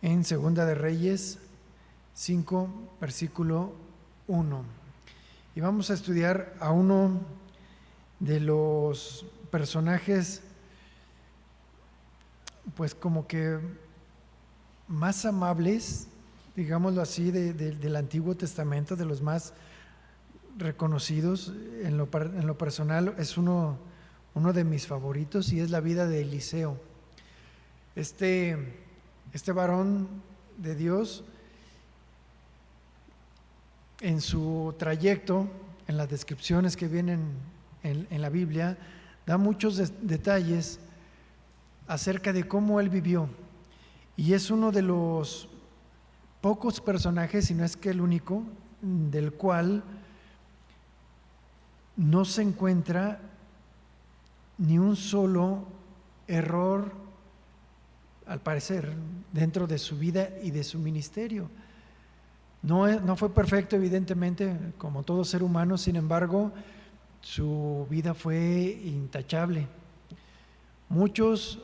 en Segunda de Reyes 5, versículo 1. Y vamos a estudiar a uno de los personajes, pues como que más amables, digámoslo así, del Antiguo Testamento, de los más reconocidos. En lo personal es uno de mis favoritos, y es la vida de Eliseo. Este varón de Dios, en su trayecto, en las descripciones que vienen en la Biblia, da muchos detalles acerca de cómo él vivió, y es uno de los pocos personajes, si no es que el único, del cual no se encuentra ni un solo error, al parecer, dentro de su vida y de su ministerio. No fue perfecto, evidentemente, como todo ser humano. Sin embargo, su vida fue intachable. Muchos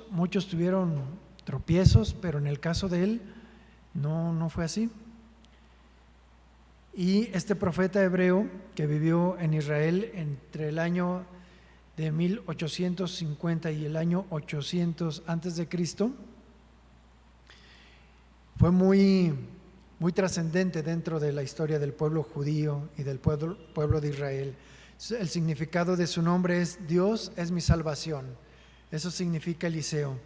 tuvieron tropiezos, pero en el caso de él no fue así. Y este profeta hebreo, que vivió en Israel entre el año de 1850 y el año 800 antes de Cristo, fue muy trascendente dentro de la historia del pueblo judío y del pueblo de Israel. El significado de su nombre es: Dios es mi salvación. Eso significa Eliseo.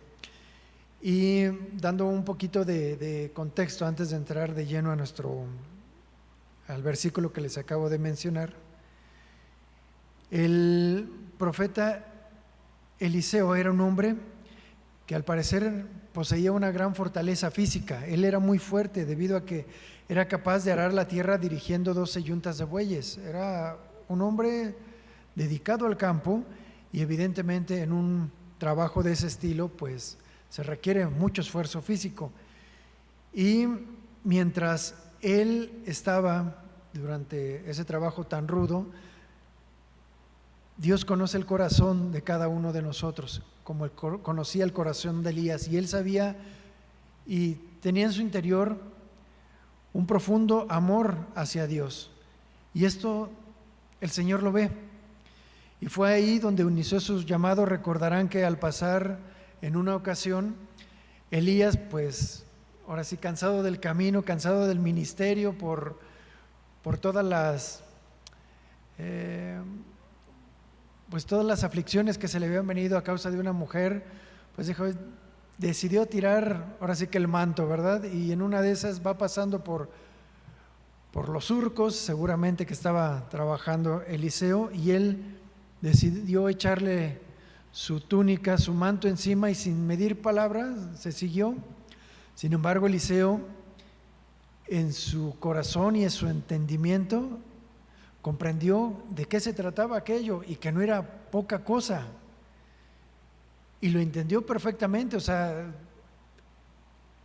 Y dando un poquito de contexto antes de entrar de lleno al versículo que les acabo de mencionar, el profeta Eliseo era un hombre que al parecer poseía una gran fortaleza física. Él era muy fuerte debido a que era capaz de arar la tierra dirigiendo 12 yuntas de bueyes. Era un hombre dedicado al campo, y evidentemente en un trabajo de ese estilo pues se requiere mucho esfuerzo físico. Y mientras él estaba durante ese trabajo tan rudo, Dios conoce el corazón de cada uno de nosotros, como él conocía el corazón de Elías, y él sabía y tenía en su interior un profundo amor hacia Dios, y esto el Señor lo ve. Y fue ahí donde inició su llamado. Recordarán que al pasar en una ocasión, Elías, pues ahora sí, cansado del camino, cansado del ministerio por todas las aflicciones que se le habían venido a causa de una mujer, pues decidió tirar ahora sí que el manto, ¿verdad? Y en una de esas va pasando por los surcos, seguramente que estaba trabajando Eliseo, y él decidió echarle su túnica, su manto encima, y sin medir palabras se siguió. Sin embargo, Eliseo, en su corazón y en su entendimiento, comprendió de qué se trataba aquello, y que no era poca cosa, y lo entendió perfectamente. O sea,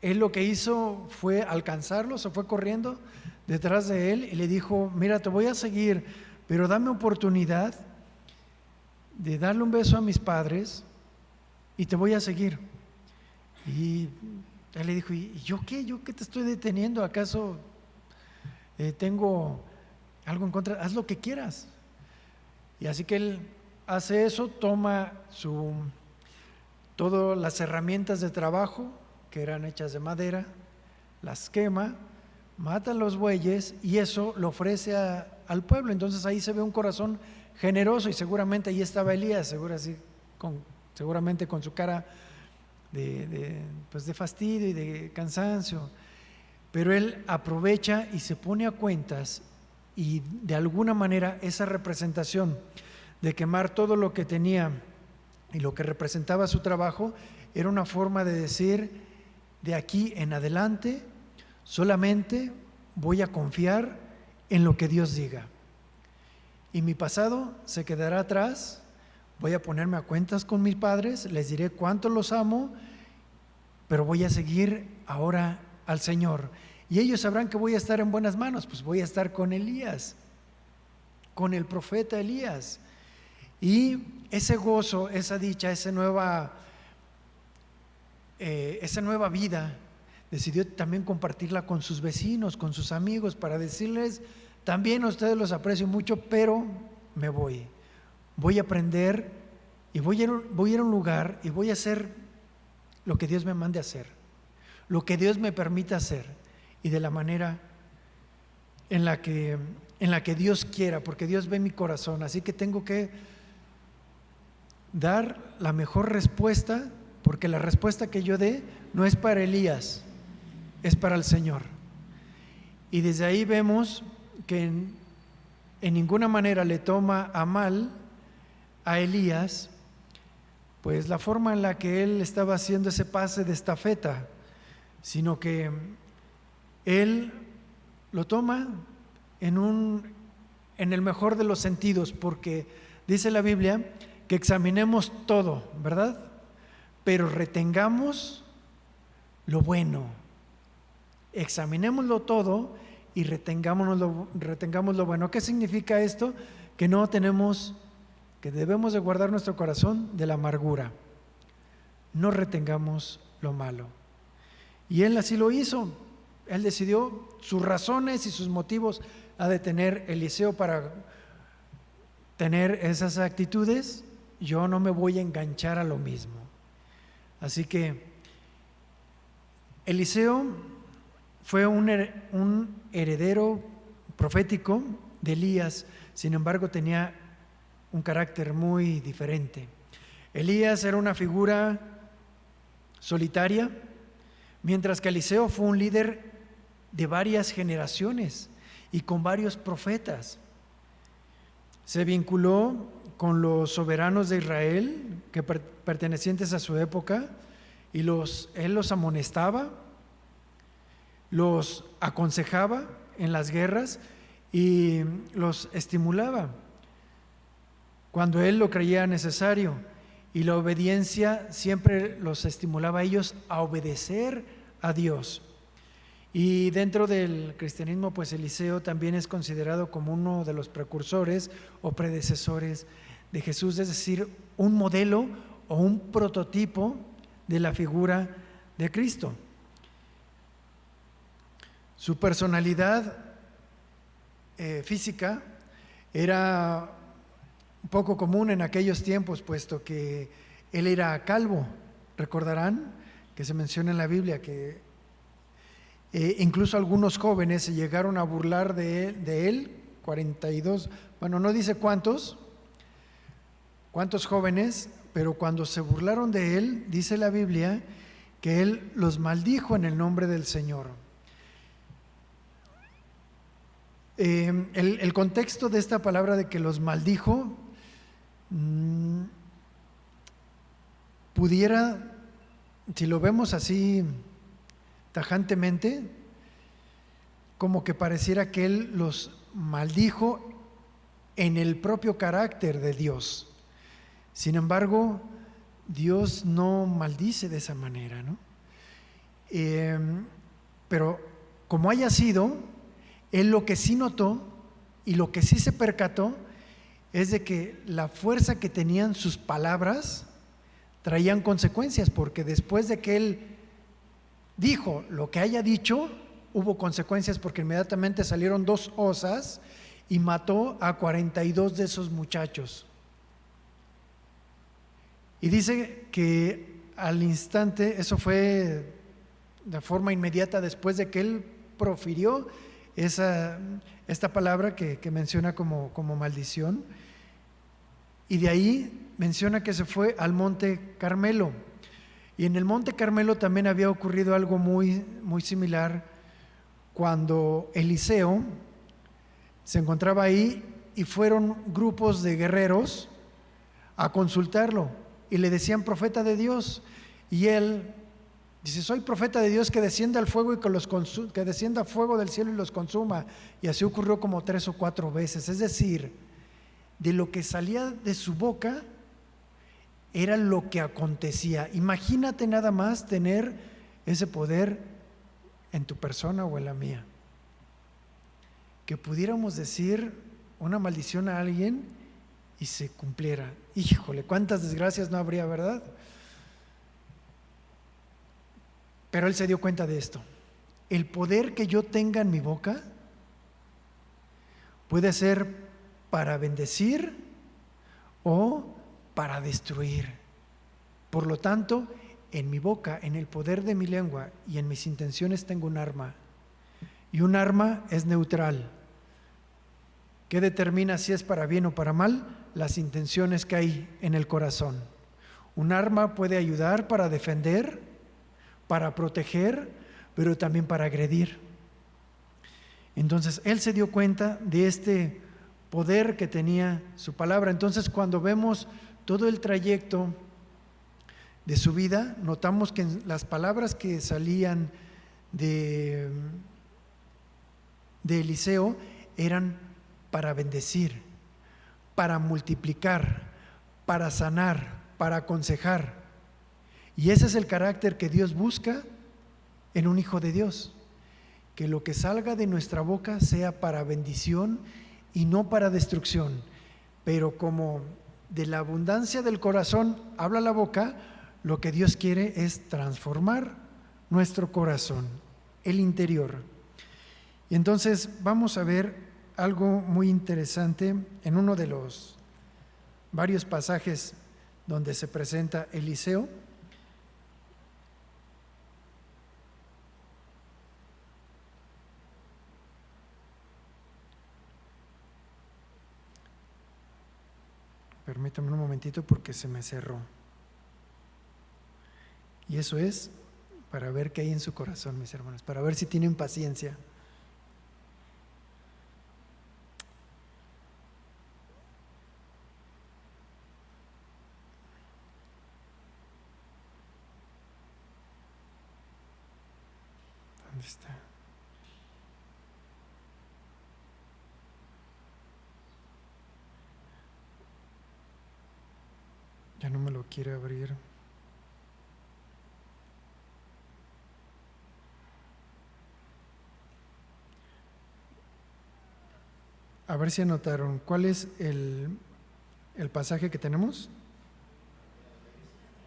él lo que hizo fue alcanzarlo, se fue corriendo detrás de él y le dijo: mira, te voy a seguir, pero dame oportunidad de darle un beso a mis padres y te voy a seguir. Y él le dijo: ¿y yo qué? ¿Yo qué te estoy deteniendo? ¿Acaso tengo algo en contra? Haz lo que quieras. Y así que él hace eso, toma todas las herramientas de trabajo que eran hechas de madera, las quema, mata a los bueyes, y eso lo ofrece al pueblo. Entonces ahí se ve un corazón generoso, y seguramente ahí estaba Elías, seguramente con su cara de fastidio y de cansancio, pero él aprovecha y se pone a cuentas, y de alguna manera esa representación de quemar todo lo que tenía y lo que representaba su trabajo era una forma de decir: de aquí en adelante solamente voy a confiar en lo que Dios diga, y mi pasado se quedará atrás. Voy a ponerme a cuentas con mis padres, les diré cuánto los amo, pero voy a seguir ahora al Señor, y ellos sabrán que voy a estar en buenas manos. Pues voy a estar con Elías, con el profeta Elías. Y ese gozo, esa dicha, esa nueva vida decidió también compartirla con sus vecinos, con sus amigos, para decirles: también a ustedes los aprecio mucho, pero me voy a aprender y voy a ir a un lugar y voy a hacer lo que Dios me mande hacer, lo que Dios me permita hacer, y de la manera en la que Dios quiera, porque Dios ve mi corazón. Así que tengo que dar la mejor respuesta, porque la respuesta que yo dé no es para Elías, es para el Señor. Y desde ahí vemos que en ninguna manera le toma a mal a Elías, pues la forma en la que él estaba haciendo ese pase de estafeta, sino que él lo toma en el mejor de los sentidos, porque dice la Biblia que examinemos todo, ¿verdad? Pero retengamos lo bueno. Examinémoslo todo y retengamos lo bueno. ¿Qué significa esto? Que debemos de guardar nuestro corazón de la amargura. No retengamos lo malo. Y él así lo hizo. Él decidió sus razones y sus motivos ha de tener Eliseo para tener esas actitudes. Yo no me voy a enganchar a lo mismo. Así que Eliseo fue un heredero profético de Elías, sin embargo tenía un carácter muy diferente. Elías era una figura solitaria, mientras que Eliseo fue un líder de varias generaciones y con varios profetas. Se vinculó con los soberanos de Israel, que pertenecientes a su época, y él los amonestaba, los aconsejaba en las guerras y los estimulaba cuando él lo creía necesario, y la obediencia siempre los estimulaba a ellos a obedecer a Dios. Y dentro del cristianismo, pues Eliseo también es considerado como uno de los precursores o predecesores de Jesús, es decir, un modelo o un prototipo de la figura de Cristo. Su personalidad física era un poco común en aquellos tiempos, puesto que él era calvo. Recordarán que se menciona en la Biblia que incluso algunos jóvenes se llegaron a burlar de él, 42, bueno, no dice cuántos jóvenes, pero cuando se burlaron de él, dice la Biblia que él los maldijo en el nombre del Señor. El contexto de esta palabra de que los maldijo pudiera, si lo vemos así tajantemente, como que pareciera que él los maldijo en el propio carácter de Dios. Sin embargo, Dios no maldice de esa manera, ¿no? Pero como haya sido, él lo que sí notó y lo que sí se percató es de que la fuerza que tenían sus palabras traían consecuencias, porque después de que él dijo lo que haya dicho, hubo consecuencias, porque inmediatamente salieron 2 osas y mató a 42 de esos muchachos. Y dice que al instante, eso fue de forma inmediata después de que él profirió esta palabra que menciona como maldición, y de ahí menciona que se fue al Monte Carmelo. Y en el Monte Carmelo también había ocurrido algo muy, muy similar, cuando Eliseo se encontraba ahí y fueron grupos de guerreros a consultarlo y le decían: profeta de Dios, y él dice: soy profeta de Dios, que descienda el fuego y que descienda fuego del cielo y los consuma. Y así ocurrió como 3 o 4 veces. Es decir, de lo que salía de su boca era lo que acontecía. Imagínate nada más tener ese poder en tu persona o en la mía, que pudiéramos decir una maldición a alguien y se cumpliera. Híjole, cuántas desgracias no habría, ¿verdad? Pero él se dio cuenta de esto. El poder que yo tenga en mi boca puede ser para bendecir o para destruir. Por lo tanto, en mi boca, en el poder de mi lengua y en mis intenciones tengo un arma. Y un arma es neutral. ¿Qué determina si es para bien o para mal? Las intenciones que hay en el corazón. Un arma puede ayudar para defender, para proteger, pero también para agredir. Entonces, él se dio cuenta de este poder que tenía su palabra. Entonces, cuando vemos todo el trayecto de su vida, notamos que las palabras que salían de Eliseo eran para bendecir, para multiplicar, para sanar, para aconsejar. Y ese es el carácter que Dios busca en un hijo de Dios, que lo que salga de nuestra boca sea para bendición y no para destrucción. Pero como de la abundancia del corazón habla la boca, lo que Dios quiere es transformar nuestro corazón, el interior. Y entonces vamos a ver algo muy interesante en uno de los varios pasajes donde se presenta Eliseo. Permítame un momentito porque se me cerró. Y eso es para ver qué hay en su corazón, mis hermanos, para ver si tienen paciencia. ¿Dónde está? Ya no me lo quiere abrir. A ver si anotaron. ¿Cuál es el pasaje que tenemos?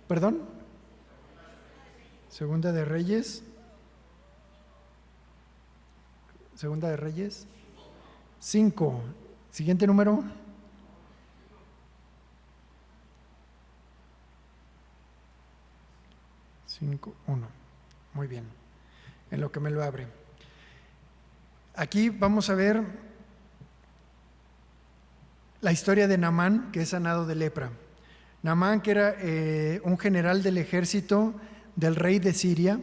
¿Perdón? Segunda de Reyes. Segunda de Reyes 5. Siguiente número. Cinco, 1. Muy bien. En lo que me lo abre. Aquí vamos a ver la historia de Naamán, que es sanado de lepra. Naamán, que era un general del ejército del rey de Siria,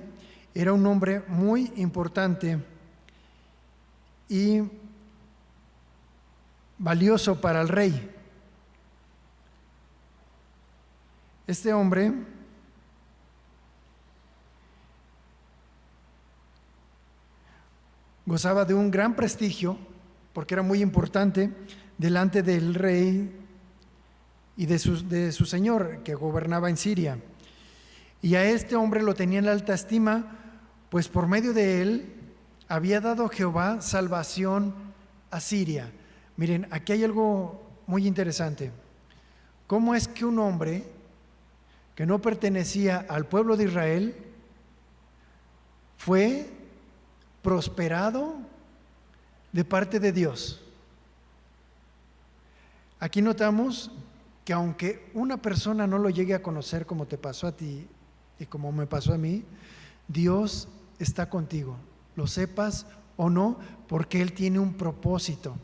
era un hombre muy importante y valioso para el rey. Este hombre gozaba de un gran prestigio porque era muy importante delante del rey y de su señor que gobernaba en Siria. Y a este hombre lo tenía en alta estima, pues por medio de él había dado Jehová salvación a Siria. Miren, aquí hay algo muy interesante. ¿Cómo es que un hombre que no pertenecía al pueblo de Israel fue prosperado de parte de Dios? Aquí notamos que aunque una persona no lo llegue a conocer como te pasó a ti y como me pasó a mí, Dios está contigo, lo sepas o no, porque Él tiene un propósito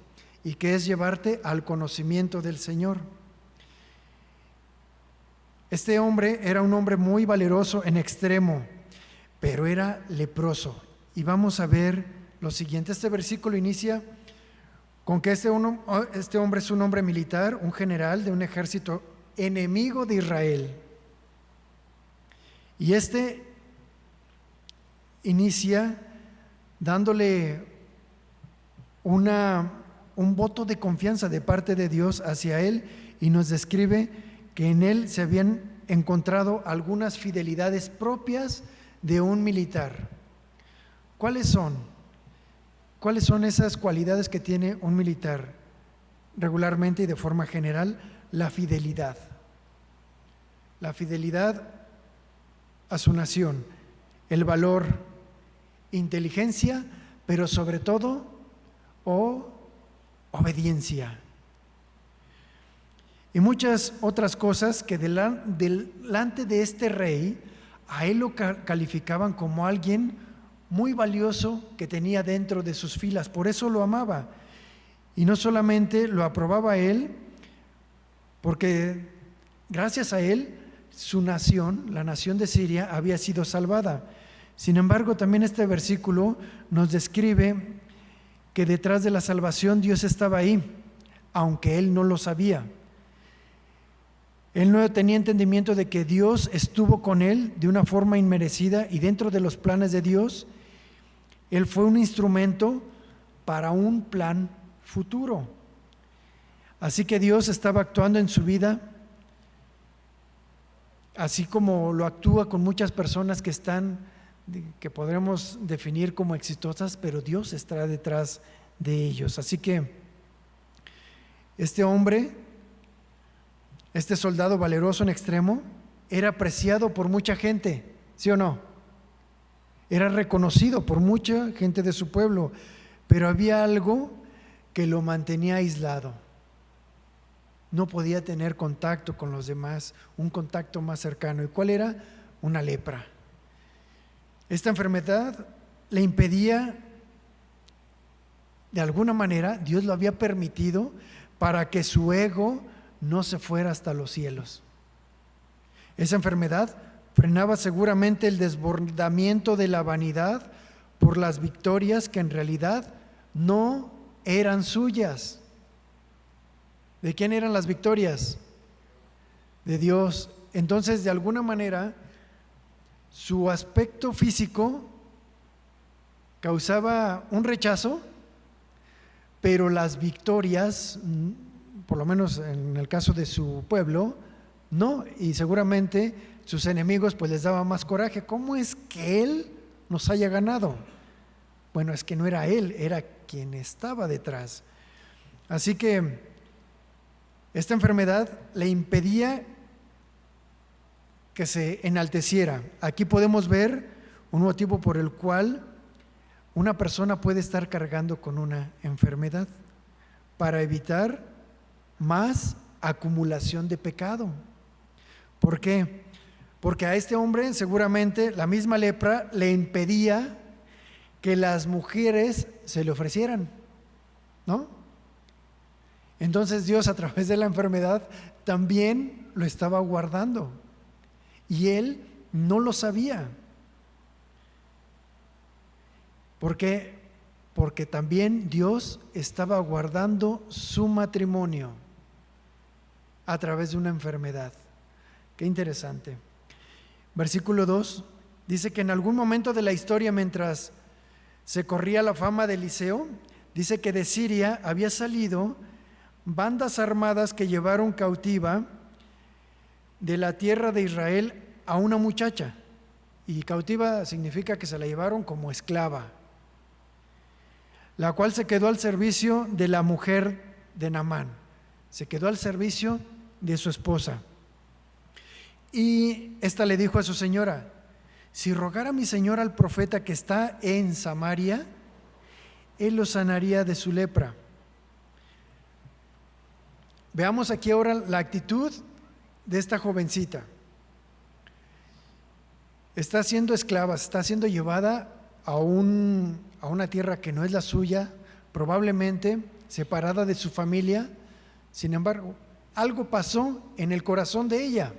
y que es llevarte al conocimiento del Señor. Este hombre era un hombre muy valeroso en extremo, pero era leproso. Y vamos a ver lo siguiente. Este versículo inicia con que este hombre es un hombre militar, un general de un ejército enemigo de Israel. Y inicia dándole un voto de confianza de parte de Dios hacia él y nos describe que en él se habían encontrado algunas fidelidades propias de un militar. ¿Cuáles son? ¿Cuáles son esas cualidades que tiene un militar? Regularmente y de forma general, la fidelidad. La fidelidad a su nación. el valor, inteligencia, pero sobre todo, obediencia. Y muchas otras cosas que delante de este rey, a él lo calificaban como alguien muy valioso que tenía dentro de sus filas. Por eso lo amaba. Y no solamente lo aprobaba él, porque gracias a él, su nación, la nación de Siria, había sido salvada. Sin embargo, también este versículo nos describe que detrás de la salvación Dios estaba ahí, aunque él no lo sabía. Él no tenía entendimiento de que Dios estuvo con él de una forma inmerecida, y dentro de los planes de Dios, él fue un instrumento para un plan futuro. Así que Dios estaba actuando en su vida, así como lo actúa con muchas personas que podremos definir como exitosas, pero Dios estará detrás de ellos. Así que este hombre, este soldado valeroso en extremo, era apreciado por mucha gente, ¿sí o no? Era reconocido por mucha gente de su pueblo, pero había algo que lo mantenía aislado. No podía tener contacto con los demás, un contacto más cercano. ¿Y cuál era? Una lepra. Esta enfermedad le impedía, de alguna manera, Dios lo había permitido para que su ego no se fuera hasta los cielos. Esa enfermedad frenaba seguramente el desbordamiento de la vanidad por las victorias que en realidad no eran suyas. ¿De quién eran las victorias? De Dios. Entonces, de alguna manera, su aspecto físico causaba un rechazo, pero las victorias, por lo menos en el caso de su pueblo, no, y seguramente sus enemigos pues les daba más coraje. ¿Cómo es que él nos haya ganado? Bueno, es que no era él, era quien estaba detrás. Así que esta enfermedad le impedía que se enalteciera. Aquí podemos ver un motivo por el cual una persona puede estar cargando con una enfermedad, para evitar más acumulación de pecado. ¿Por qué? Porque a este hombre seguramente la misma lepra le impedía que las mujeres se le ofrecieran, ¿no? Entonces Dios, a través de la enfermedad, también lo estaba guardando, y él no lo sabía. ¿Por qué? Porque también Dios estaba guardando su matrimonio a través de una enfermedad. Qué interesante. Versículo 2 dice que en algún momento de la historia, mientras se corría la fama de Eliseo, dice que de Siria había salido bandas armadas que llevaron cautiva de la tierra de Israel a una muchacha. Y cautiva significa que se la llevaron como esclava, la cual se quedó al servicio de la mujer de Naamán. Se quedó al servicio de su esposa. Y ésta le dijo a su señora: si rogara mi señora al profeta que está en Samaria, él lo sanaría de su lepra. Veamos aquí ahora la actitud de esta jovencita. Está siendo esclava, está siendo llevada a una tierra que no es la suya, probablemente separada de su familia. Sin embargo, algo pasó en el corazón de ella.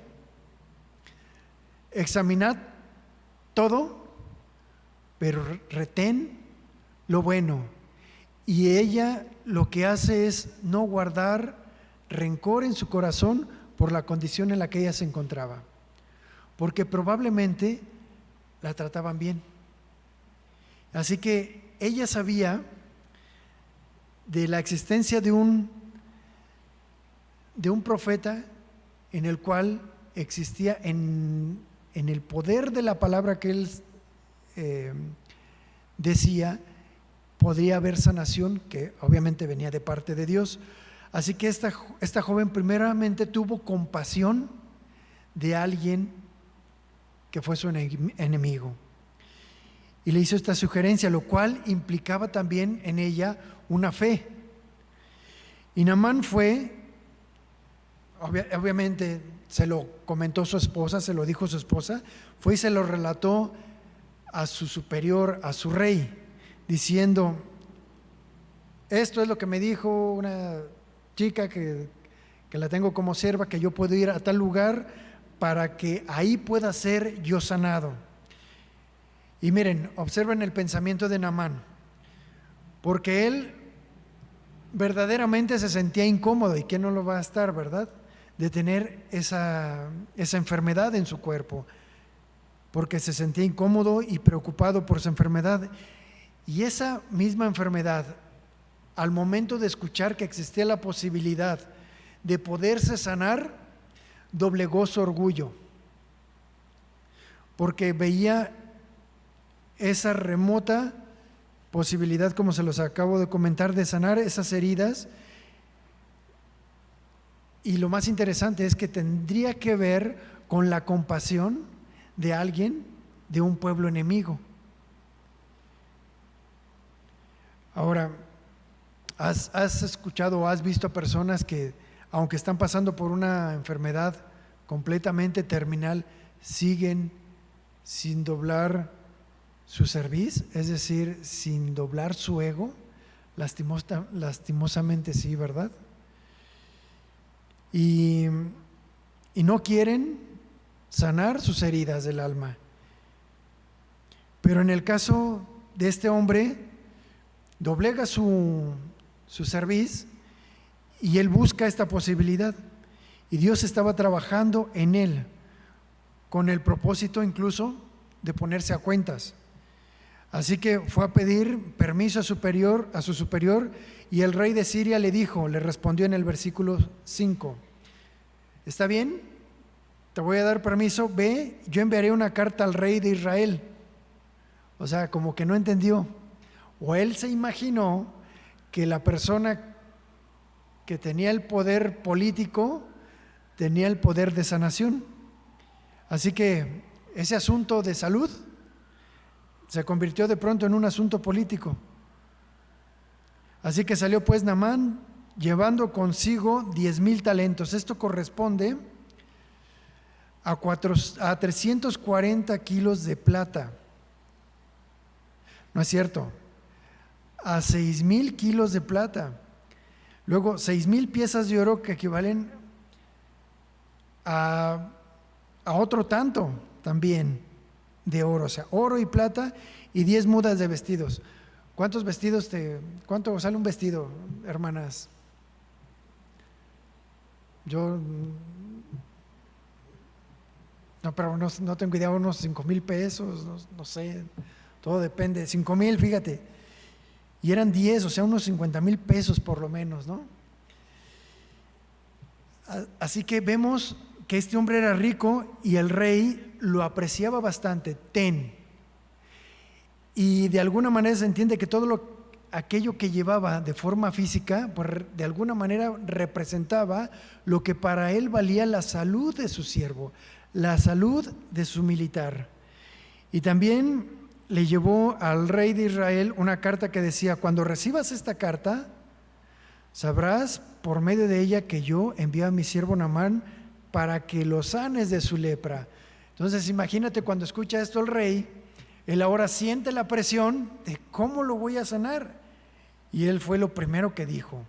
Examinad todo, pero retén lo bueno. Y ella lo que hace es no guardar rencor en su corazón por la condición en la que ella se encontraba, porque probablemente la trataban bien. Así que ella sabía de la existencia de un profeta en el cual existía en el poder de la palabra que él decía, podría haber sanación, que obviamente venía de parte de Dios. Así que esta joven primeramente tuvo compasión de alguien que fue su enemigo. y le hizo esta sugerencia, lo cual implicaba también en ella una fe. Y Naamán fue, obviamente se lo comentó su esposa, se lo dijo su esposa, fue y se lo relató a su superior, a su rey, diciendo: esto es lo que me dijo una chica que la tengo como sierva, que yo puedo ir a tal lugar para que ahí pueda ser yo sanado. Y miren, observen el pensamiento de Naamán, porque él verdaderamente se sentía incómodo, y quién no lo va a estar, ¿verdad?, de tener esa enfermedad en su cuerpo, porque se sentía incómodo y preocupado por su enfermedad. Y esa misma enfermedad, al momento de escuchar que existía la posibilidad de poderse sanar, doblegó su orgullo, porque veía esa remota posibilidad, como se los acabo de comentar, de sanar esas heridas. Y lo más interesante es que tendría que ver con la compasión de alguien de un pueblo enemigo. Ahora, ¿has escuchado o has visto a personas que, aunque están pasando por una enfermedad completamente terminal, siguen sin doblar su cerviz? Es decir, sin doblar su ego. Lastimosamente sí, ¿verdad? Y no quieren sanar sus heridas del alma. Pero en el caso de este hombre, doblega su cerviz y él busca esta posibilidad. Y Dios estaba trabajando en él con el propósito incluso de ponerse a cuentas. Así que fue a pedir permiso a su superior, y el rey de Siria le respondió en el versículo 5: está bien, te voy a dar permiso, ve, yo enviaré una carta al rey de Israel. O sea, como que no entendió, o él se imaginó que la persona que tenía el poder político tenía el poder de sanación. Así que ese asunto de salud se convirtió de pronto en un asunto político. Así que salió pues Naamán llevando consigo 10,000 talentos. Esto corresponde a 340 kilos de plata. No es cierto, a 6,000 kilos de plata. Luego 6,000 piezas de oro, que equivalen a otro tanto también de oro, o sea, oro y plata, y 10 mudas de vestidos. ¿Cuánto sale un vestido, hermanas? Yo no tengo idea, unos 5,000 pesos, no sé, todo depende. 5,000, fíjate, y eran 10, o sea, unos 50,000 pesos por lo menos, ¿no? Así que vemos que este hombre era rico y el rey lo apreciaba bastante. Y de alguna manera se entiende que todo aquello que llevaba de forma física, pues de alguna manera representaba lo que para él valía la salud de su siervo, la salud de su militar. Y también le llevó al rey de Israel una carta que decía: cuando recibas esta carta, sabrás por medio de ella que yo envío a mi siervo Naamán para que lo sanes de su lepra. Entonces imagínate, cuando escucha esto el rey, él ahora siente la presión de cómo lo voy a sanar. Y él fue lo primero que dijo.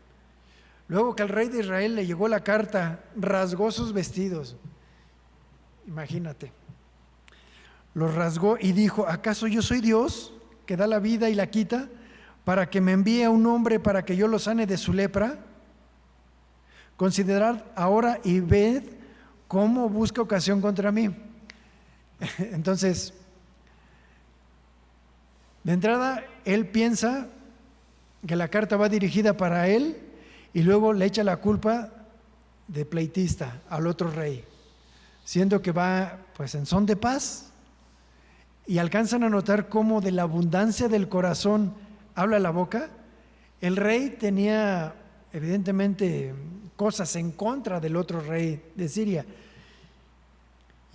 Luego que al rey de Israel le llegó la carta, rasgó sus vestidos. Imagínate. Los rasgó y dijo: ¿acaso yo soy Dios que da la vida y la quita, para que me envíe a un hombre para que yo lo sane de su lepra? Considerad ahora y ved cómo busca ocasión contra mí. Entonces, de entrada, él piensa que la carta va dirigida para él, y luego le echa la culpa de pleitista al otro rey, siendo que va pues en son de paz. Y alcanzan a notar cómo de la abundancia del corazón habla la boca. El rey tenía evidentemente cosas en contra del otro rey de Siria.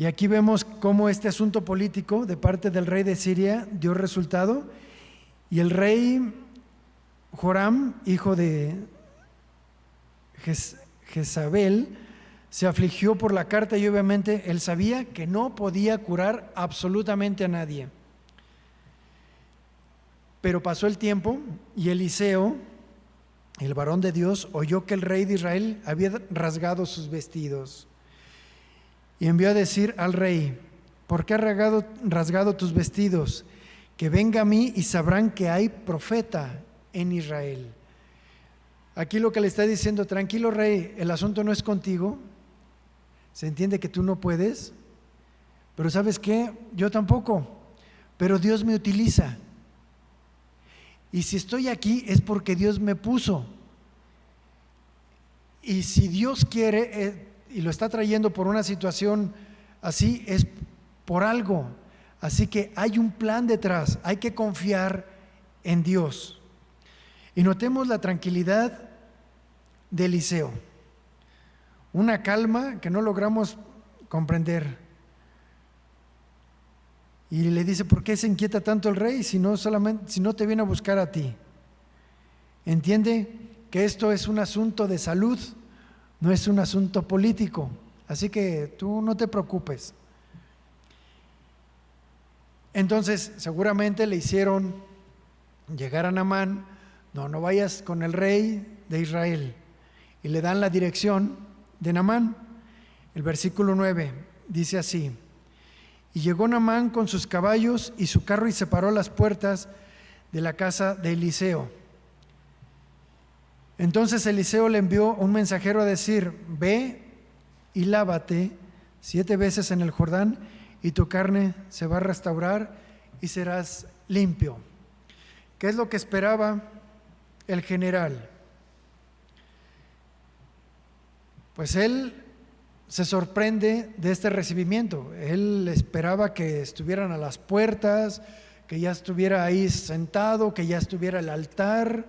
Y aquí vemos cómo este asunto político de parte del rey de Siria dio resultado, y el rey Joram, hijo de Jezabel, se afligió por la carta, y obviamente él sabía que no podía curar absolutamente a nadie. Pero pasó el tiempo y Eliseo, el varón de Dios, oyó que el rey de Israel había rasgado sus vestidos, y envió a decir al rey: ¿por qué has rasgado tus vestidos? Que venga a mí y sabrán que hay profeta en Israel. Aquí lo que le está diciendo: tranquilo, rey, el asunto no es contigo, se entiende que tú no puedes, pero ¿sabes qué? Yo tampoco, pero Dios me utiliza, y si estoy aquí es porque Dios me puso, y si Dios quiere y lo está trayendo por una situación así, es por algo. Así que hay un plan detrás, hay que confiar en Dios. Y notemos la tranquilidad de Eliseo, una calma que no logramos comprender. Y le dice: ¿por qué se inquieta tanto el rey si no te viene a buscar a ti? Entiende que esto es un asunto de salud, no es un asunto político, así que tú no te preocupes. Entonces seguramente le hicieron llegar a Naamán: no vayas con el rey de Israel, y le dan la dirección de Naamán. El versículo 9 dice así: y llegó Naamán con sus caballos y su carro, y se paró a las puertas de la casa de Eliseo. Entonces Eliseo le envió un mensajero a decir: ve y lávate 7 veces en el Jordán, y tu carne se va a restaurar y serás limpio. ¿Qué es lo que esperaba el general? Pues él se sorprende de este recibimiento. Él esperaba que estuvieran a las puertas, que ya estuviera ahí sentado, que ya estuviera el altar,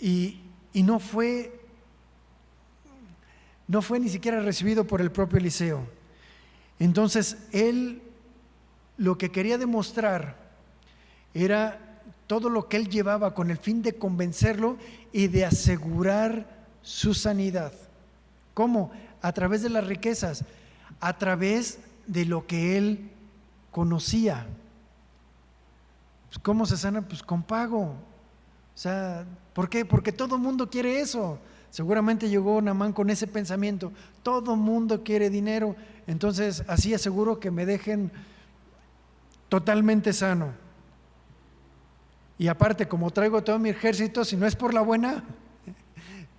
y no fue ni siquiera recibido por el propio Eliseo. Entonces él lo que quería demostrar era todo lo que él llevaba con el fin de convencerlo y de asegurar su sanidad. ¿Cómo? A través de las riquezas, a través de lo que él conocía. Pues ¿cómo se sana? Pues con pago. O sea, ¿por qué? Porque todo el mundo quiere eso. Seguramente llegó Naamán con ese pensamiento: todo el mundo quiere dinero, entonces así aseguro que me dejen totalmente sano. Y aparte, como traigo todo mi ejército, si no es por la buena,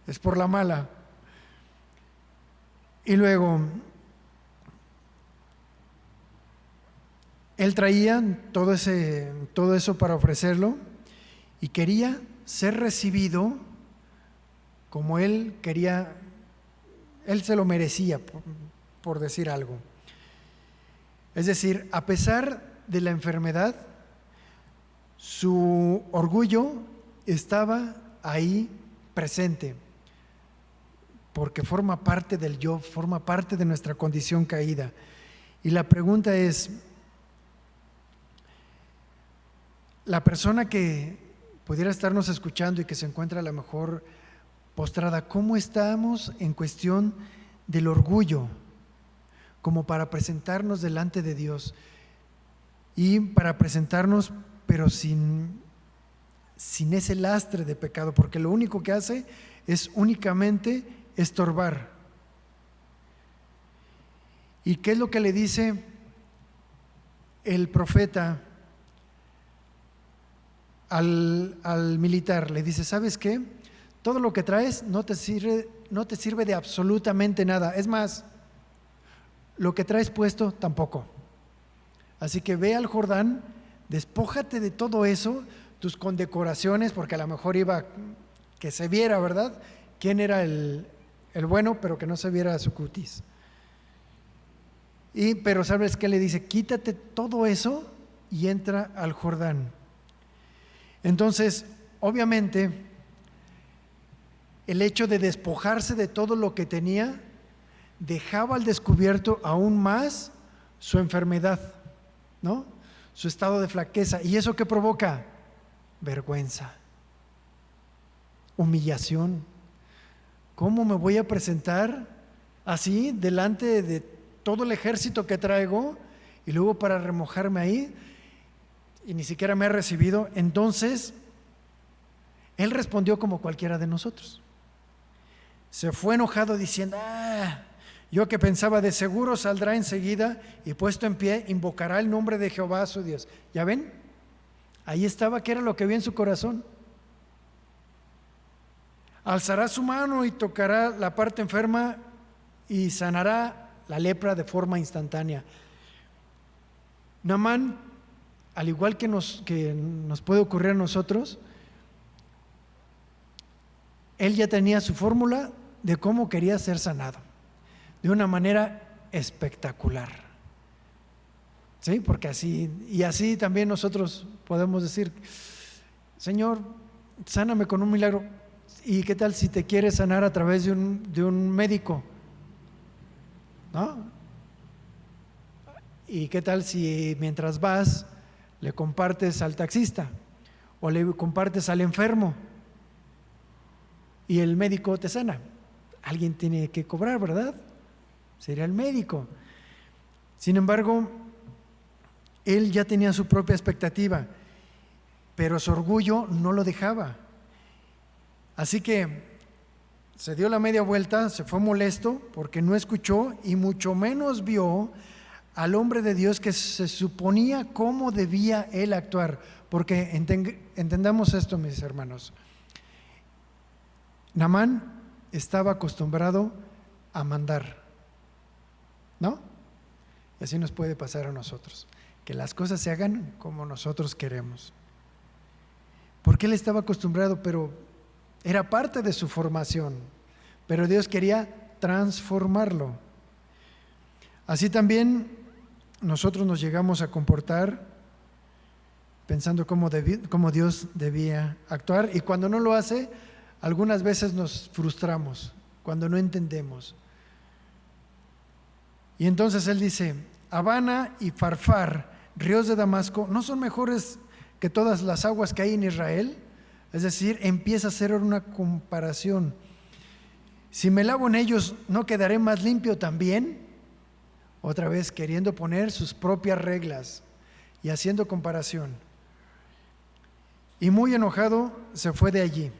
es por la mala. Y luego, él traía todo eso para ofrecerlo, y quería ser recibido como él quería. Él se lo merecía, por decir algo. Es decir, a pesar de la enfermedad, su orgullo estaba ahí presente, porque forma parte del yo, forma parte de nuestra condición caída. Y la pregunta es: la persona que pudiera estarnos escuchando y que se encuentra a lo mejor postrada, ¿cómo estamos en cuestión del orgullo como para presentarnos delante de Dios? Y para presentarnos, pero sin ese lastre de pecado, porque lo único que hace es únicamente estorbar. ¿Y qué es lo que le dice el profeta al militar? Le dice: ¿sabes qué? Todo lo que traes no te sirve de absolutamente nada. Es más, lo que traes puesto tampoco. Así que ve al Jordán, despójate de todo eso, tus condecoraciones, porque a lo mejor iba que se viera, ¿verdad?, quién era el bueno, pero que no se viera su cutis. Pero ¿sabes qué le dice? Quítate todo eso y entra al Jordán. Entonces, obviamente, el hecho de despojarse de todo lo que tenía dejaba al descubierto aún más su enfermedad, ¿no? Su estado de flaqueza. ¿Y eso qué provoca? Vergüenza, humillación. ¿Cómo me voy a presentar así delante de todo el ejército que traigo y luego para remojarme ahí? Y ni siquiera me ha recibido. Entonces, él respondió como cualquiera de nosotros. Se fue enojado diciendo: yo que pensaba, de seguro saldrá enseguida y puesto en pie invocará el nombre de Jehová su Dios. ¿Ya ven? Ahí estaba, que era lo que había en su corazón. Alzará su mano y tocará la parte enferma y sanará la lepra de forma instantánea. Naamán, al igual que nos puede ocurrir a nosotros, él ya tenía su fórmula de cómo quería ser sanado, de una manera espectacular. ¿Sí? Porque así también nosotros podemos decir: Señor, sáname con un milagro. ¿Y qué tal si te quieres sanar a través de un médico? ¿No? ¿Y qué tal si mientras vas le compartes al taxista o le compartes al enfermo y el médico te sana? Alguien tiene que cobrar, ¿verdad? Sería el médico. Sin embargo, él ya tenía su propia expectativa, pero su orgullo no lo dejaba. Así que se dio la media vuelta, se fue molesto porque no escuchó y mucho menos vio al hombre de Dios que se suponía cómo debía él actuar. Porque entendamos esto, mis hermanos. Naamán estaba acostumbrado a mandar, ¿no? Y así nos puede pasar a nosotros, que las cosas se hagan como nosotros queremos. Porque él estaba acostumbrado, pero era parte de su formación. Pero Dios quería transformarlo. Así también nosotros nos llegamos a comportar pensando cómo Dios debía actuar, y cuando no lo hace, algunas veces nos frustramos, cuando no entendemos. Y entonces él dice: Habana y Farfar, ríos de Damasco, ¿no son mejores que todas las aguas que hay en Israel? Es decir, empieza a hacer una comparación. Si me lavo en ellos, ¿no quedaré más limpio también? Otra vez queriendo poner sus propias reglas y haciendo comparación. Y muy enojado se fue de allí.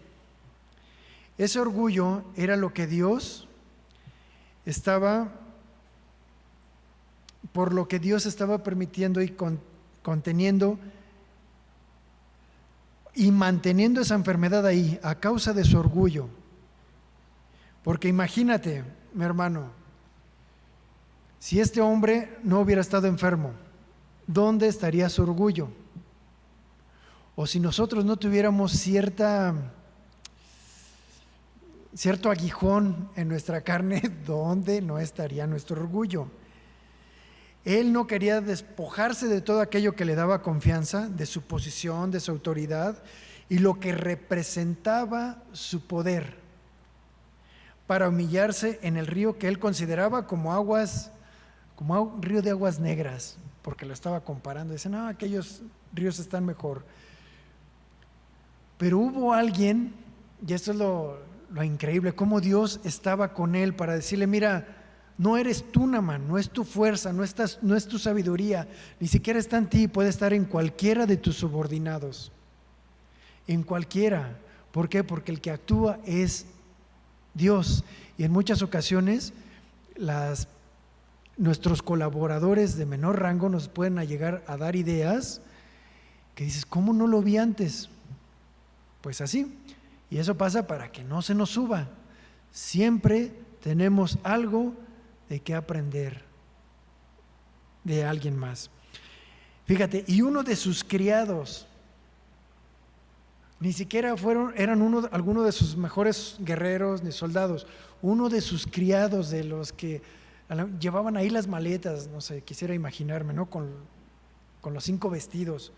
Ese orgullo era lo que Dios estaba, por lo que Dios estaba permitiendo y conteniendo y manteniendo esa enfermedad ahí a causa de su orgullo. Porque imagínate, mi hermano, si este hombre no hubiera estado enfermo, ¿dónde estaría su orgullo? O si nosotros no tuviéramos cierto aguijón en nuestra carne, ¿dónde no estaría nuestro orgullo? Él no quería despojarse de todo aquello que le daba confianza, de su posición, de su autoridad y lo que representaba su poder, para humillarse en el río que él consideraba como un río de aguas negras, porque lo estaba comparando. Dice: no, aquellos ríos están mejor. Pero hubo alguien, y esto es lo increíble, cómo Dios estaba con él para decirle: mira, no eres tú, Naamán, no es tu fuerza, no es tu sabiduría, ni siquiera está en ti, puede estar en cualquiera de tus subordinados, en cualquiera. ¿Por qué? Porque el que actúa es Dios. Y en muchas ocasiones nuestros colaboradores de menor rango nos pueden llegar a dar ideas que dices: ¿cómo no lo vi antes? Pues así. Y eso pasa para que no se nos suba. Siempre tenemos algo de qué aprender de alguien más. Fíjate, y uno de sus criados, ni siquiera eran algunos de sus mejores guerreros ni soldados, uno de sus criados, de los que llevaban ahí las maletas, no sé, quisiera imaginarme, ¿no? Con los 5 vestidos.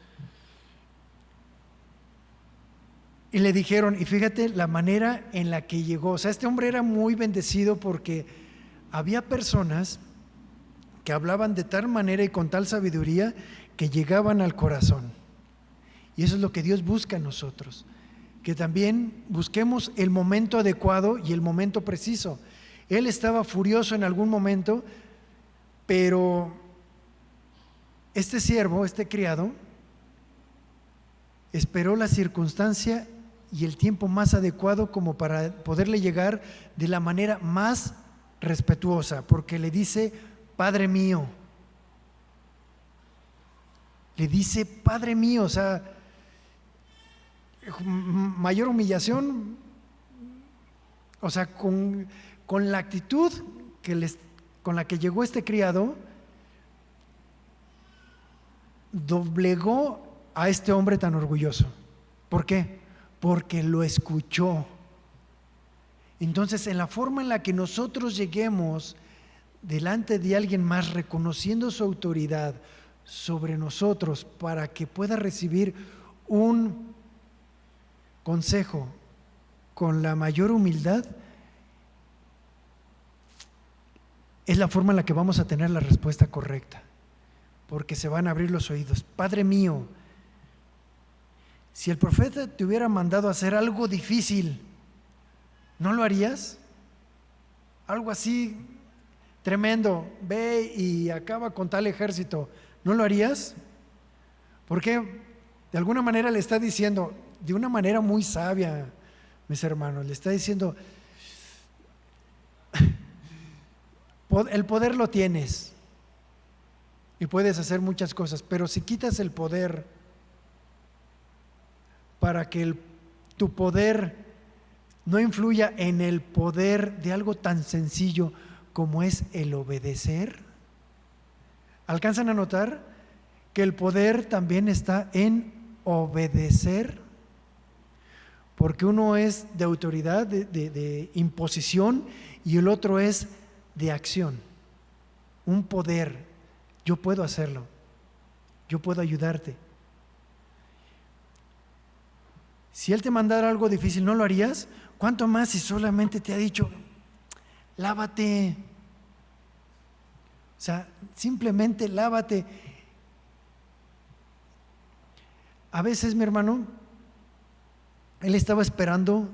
Y le dijeron, y fíjate la manera en la que llegó. O sea, este hombre era muy bendecido porque había personas que hablaban de tal manera y con tal sabiduría que llegaban al corazón. Y eso es lo que Dios busca en nosotros, que también busquemos el momento adecuado y el momento preciso. Él estaba furioso en algún momento, pero este siervo, este criado, esperó la circunstancia y el tiempo más adecuado como para poderle llegar de la manera más respetuosa, porque le dice: Padre mío. Le dice: Padre mío. O sea, mayor humillación, o sea, con la actitud con la que llegó este criado, doblegó a este hombre tan orgulloso. ¿Por qué? Porque lo escuchó. Entonces, en la forma en la que nosotros lleguemos delante de alguien más, reconociendo su autoridad sobre nosotros para que pueda recibir un consejo con la mayor humildad, es la forma en la que vamos a tener la respuesta correcta, porque se van a abrir los oídos. Padre mío, si el profeta te hubiera mandado a hacer algo difícil, ¿no lo harías? Algo así tremendo, ve y acaba con tal ejército, ¿no lo harías? Porque de alguna manera le está diciendo, de una manera muy sabia, mis hermanos, le está diciendo: el poder lo tienes y puedes hacer muchas cosas, pero si quitas el poder para que tu poder no influya en el poder de algo tan sencillo como es el obedecer, ¿alcanzan a notar que el poder también está en obedecer? Porque uno es de autoridad, de imposición, y el otro es de acción. Un poder, yo puedo hacerlo, yo puedo ayudarte. Si Él te mandara algo difícil, ¿no lo harías? ¿Cuánto más si solamente te ha dicho: lávate? O sea, simplemente lávate. A veces, mi hermano, él estaba esperando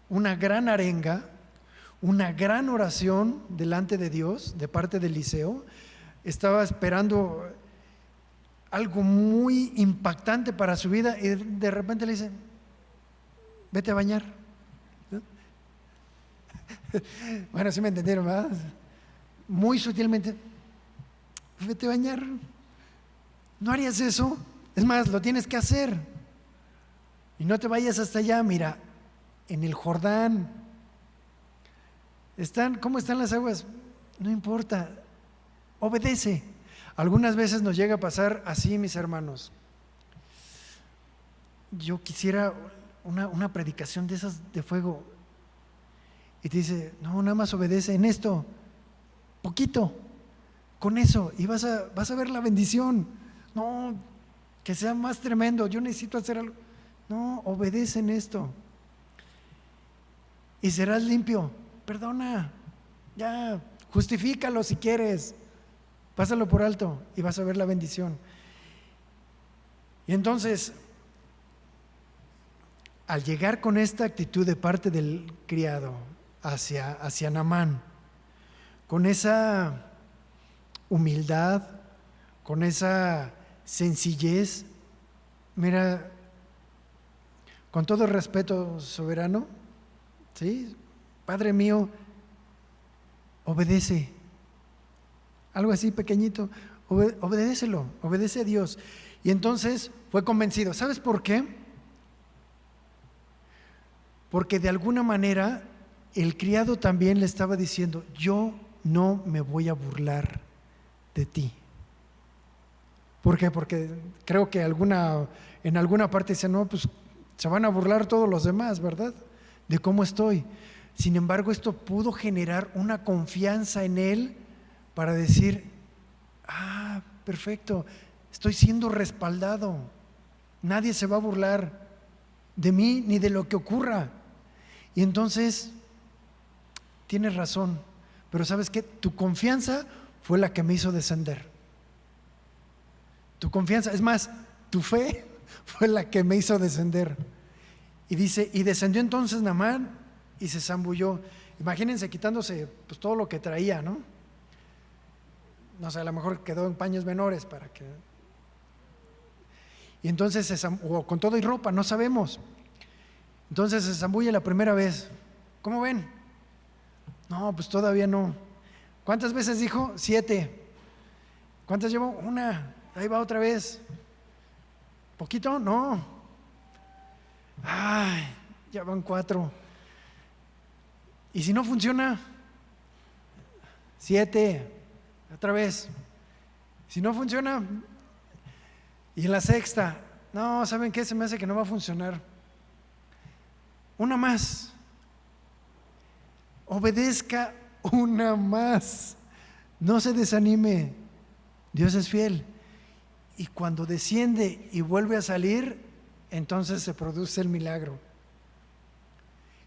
una gran arenga, una gran oración delante de Dios de parte de Eliseo. Estaba esperando algo muy impactante para su vida y de repente le dice: vete a bañar. Bueno, sí me entendieron, ¿verdad? Muy sutilmente: vete a bañar. ¿No harías eso? Es más, lo tienes que hacer. Y no te vayas hasta allá, mira, en el Jordán. ¿Cómo están las aguas? No importa, obedece. Algunas veces nos llega a pasar así, mis hermanos. Yo quisiera una predicación de esas de fuego. Y te dice: no, nada más obedece en esto, poquito, con eso, y vas a ver la bendición. No, que sea más tremendo, yo necesito hacer algo. No, obedece en esto y serás limpio. Perdona, ya, justifícalo si quieres, pásalo por alto y vas a ver la bendición. Y entonces, al llegar con esta actitud de parte del criado hacia Naamán, con esa humildad, con esa sencillez, mira, con todo respeto, soberano, ¿sí? Padre mío, obedece. Algo así pequeñito, obedécelo, obedece a Dios. Y entonces fue convencido. ¿Sabes por qué? Porque de alguna manera el criado también le estaba diciendo: yo no me voy a burlar de ti. ¿Por qué? Porque creo que en alguna parte dice: no, pues se van a burlar todos los demás, ¿verdad? De cómo estoy. Sin embargo, esto pudo generar una confianza en él para decir: perfecto, estoy siendo respaldado. Nadie se va a burlar de mí ni de lo que ocurra. Y entonces, tienes razón, pero ¿sabes qué? Tu confianza fue la que me hizo descender. Tu confianza, es más, tu fe fue la que me hizo descender. Y dice, y descendió entonces Naamán y se zambulló. Imagínense quitándose pues todo lo que traía, ¿no? No sé, a lo mejor quedó en paños menores para que... Y entonces, o con todo y ropa, no sabemos. Entonces se zambulle la primera vez. ¿Cómo ven? No, pues todavía no. ¿Cuántas veces dijo? 7. ¿Cuántas llevó? 1. Ahí va otra vez. ¿Poquito? No. Ay, ya van 4. ¿Y si no funciona? 7. Otra vez. Si no funciona. Y en la 6ª, no, ¿saben qué? Se me hace que no va a funcionar. 1 más. Obedezca 1 más. No se desanime. Dios es fiel. Y cuando desciende y vuelve a salir, entonces se produce el milagro.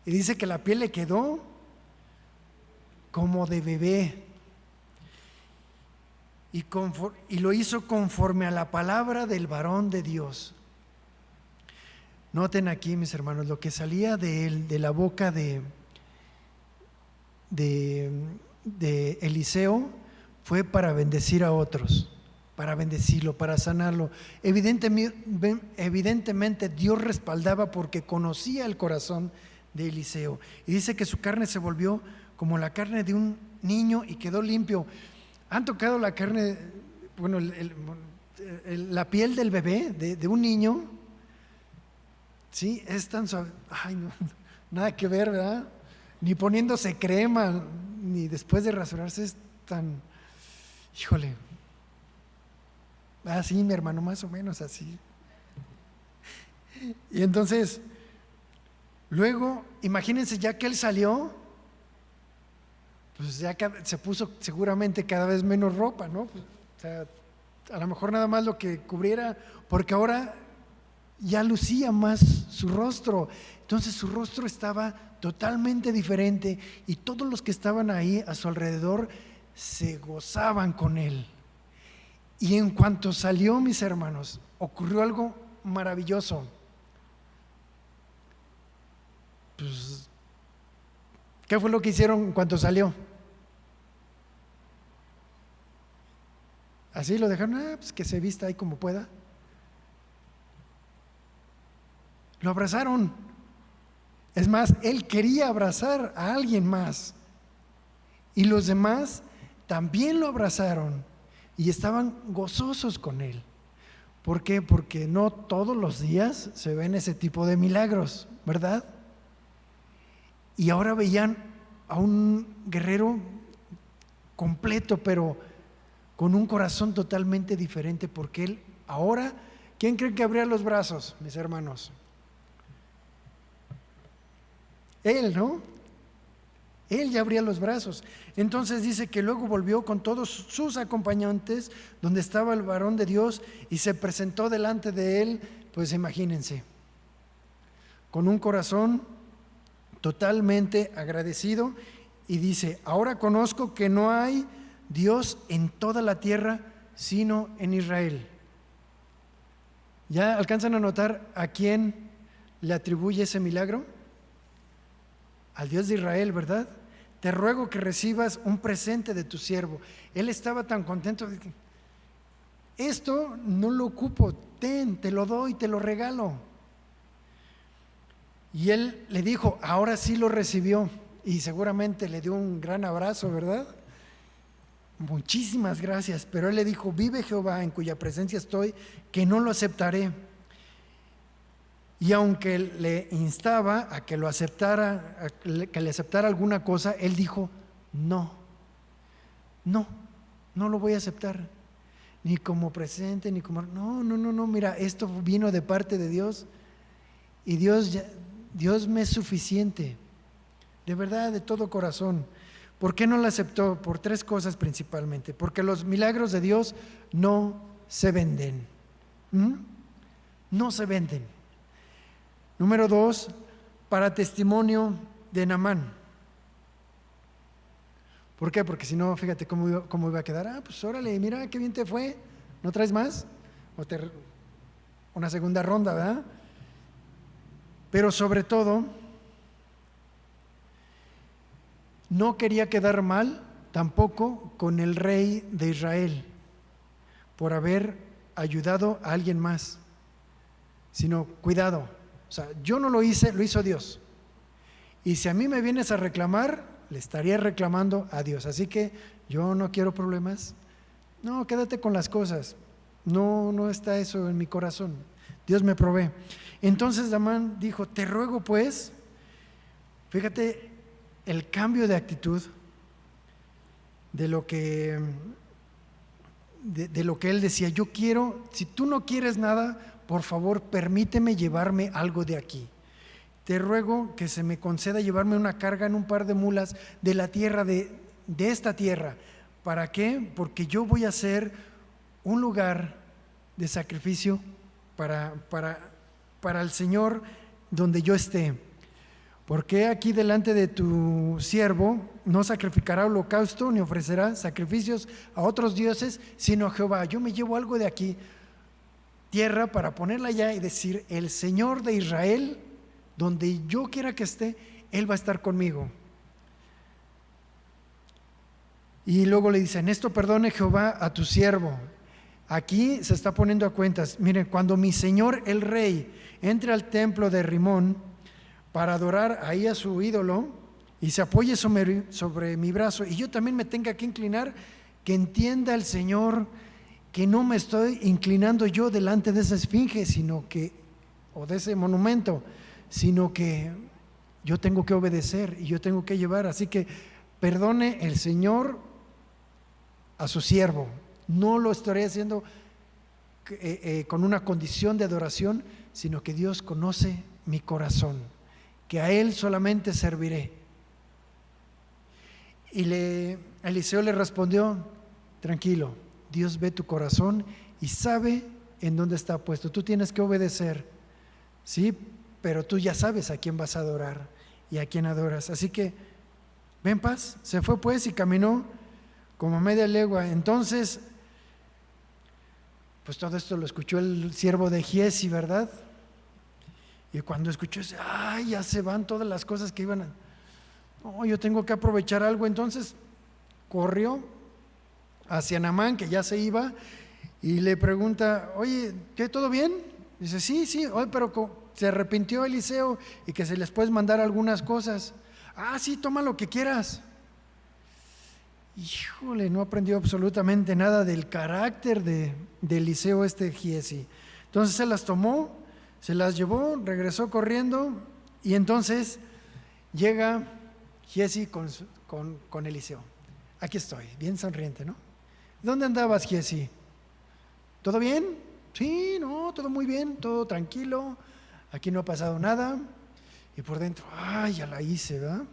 Y dice que la piel le quedó como de bebé. Y lo hizo conforme a la palabra del varón de Dios. Noten aquí, mis hermanos, lo que salía de él, de la boca de Eliseo, fue para bendecir a otros, para bendecirlo, para sanarlo. Evidentemente Dios respaldaba porque conocía el corazón de Eliseo. Y dice que su carne se volvió como la carne de un niño y quedó limpio. ¿Han tocado la carne, bueno, la piel del bebé, de un niño? Sí, es tan suave. Ay, no, nada que ver, ¿verdad? Ni poniéndose crema, ni después de rasurarse es tan, híjole. Sí, mi hermano, más o menos así. Y entonces, luego, imagínense, ya que él salió, pues ya se puso seguramente cada vez menos ropa, ¿no? Pues, o sea, a lo mejor nada más lo que cubriera, porque ahora ya lucía más su rostro. Entonces su rostro estaba totalmente diferente y todos los que estaban ahí a su alrededor se gozaban con él. Y en cuanto salió, mis hermanos, ocurrió algo maravilloso. Pues, ¿qué fue lo que hicieron en cuanto salió? Así lo dejaron, pues que se vista ahí como pueda. Lo abrazaron. Es más, él quería abrazar a alguien más. Y los demás también lo abrazaron y estaban gozosos con él. ¿Por qué? Porque no todos los días se ven ese tipo de milagros, ¿verdad? Y ahora veían a un guerrero completo, pero con un corazón totalmente diferente, porque él ahora, ¿quién cree que abría los brazos, mis hermanos? Él, ¿no? Él ya abría los brazos. Entonces dice que luego volvió con todos sus acompañantes donde estaba el varón de Dios y se presentó delante de él, pues imagínense, con un corazón totalmente agradecido, y dice: ahora conozco que no hay Dios en toda la tierra sino en Israel. ¿Ya alcanzan a notar a quién le atribuye ese milagro? Al Dios de Israel, ¿verdad? Te ruego que recibas un presente de tu siervo. Él estaba tan contento de que esto no lo ocupo, te lo doy, te lo regalo. Y él le dijo, ahora sí lo recibió, y seguramente le dio un gran abrazo, ¿verdad? Muchísimas gracias. Pero él le dijo: vive Jehová, en cuya presencia estoy, que no lo aceptaré. Y aunque le instaba a que lo aceptara, que le aceptara alguna cosa, él dijo: no lo voy a aceptar, ni como presente, ni como, no, mira, esto vino de parte de Dios, y Dios me es suficiente, de verdad, de todo corazón. ¿Por qué no lo aceptó? Por 3 cosas principalmente. Porque los milagros de Dios no se venden. No se venden. Número 2, para testimonio de Naamán. ¿Por qué? Porque si no, fíjate cómo iba a quedar. Pues órale, mira qué bien te fue. ¿No traes más? Una segunda ronda, ¿verdad? Pero sobre todo, no quería quedar mal tampoco con el rey de Israel por haber ayudado a alguien más, sino cuidado, o sea, yo no lo hice, lo hizo Dios. Y si a mí me vienes a reclamar, le estaría reclamando a Dios. Así que yo no quiero problemas. No, quédate con las cosas. No está eso en mi corazón. Dios me provee. Entonces Naamán dijo, te ruego pues, fíjate el cambio de actitud de lo que él decía. Yo quiero, si tú no quieres nada, por favor permíteme llevarme algo de aquí. Te ruego que se me conceda llevarme una carga en un par de mulas de la tierra, de esta tierra. ¿Para qué? Porque yo voy a hacer un lugar de sacrificio para el Señor donde yo esté. Porque aquí delante de tu siervo no sacrificará holocausto ni ofrecerá sacrificios a otros dioses, sino a Jehová. Yo me llevo algo de aquí, tierra, para ponerla allá y decir, el Señor de Israel, donde yo quiera que esté, Él va a estar conmigo. Y luego le dice, en esto perdone Jehová a tu siervo. Aquí se está poniendo a cuentas. Miren, cuando mi señor el rey entre al templo de Rimón para adorar ahí a su ídolo y se apoye sobre mi brazo y yo también me tenga que inclinar, que entienda el Señor que no me estoy inclinando yo delante de esa esfinge, o de ese monumento, sino que yo tengo que obedecer y yo tengo que llevar. Así que perdone el Señor a su siervo. No lo estaré haciendo con una condición de adoración, sino que Dios conoce mi corazón, que a Él solamente serviré. Y Eliseo le respondió, tranquilo, Dios ve tu corazón y sabe en dónde está puesto. Tú tienes que obedecer, ¿sí? Pero tú ya sabes a quién vas a adorar y a quién adoras. Así que ve en paz. Se fue pues y caminó como media legua. Entonces, pues todo esto lo escuchó el siervo de Giezi, ¿verdad? Y cuando escuchó, dice, ay, ya se van todas las cosas que iban a... No, yo tengo que aprovechar algo. Entonces corrió hacia Naamán, que ya se iba, y le pregunta, oye, ¿qué, todo bien? Dice, sí, oye, pero se arrepintió Eliseo y que se les puedes mandar algunas cosas. Sí, toma lo que quieras. Híjole, no aprendió absolutamente nada del carácter de Eliseo Giezi. Entonces se las tomó, se las llevó, regresó corriendo y entonces llega Giezi con Eliseo. Aquí estoy, bien sonriente, ¿no? ¿Dónde andabas, Giezi? ¿Todo bien? Sí, no, todo muy bien, todo tranquilo. Aquí no ha pasado nada. Y por dentro, ya la hice, ¿verdad?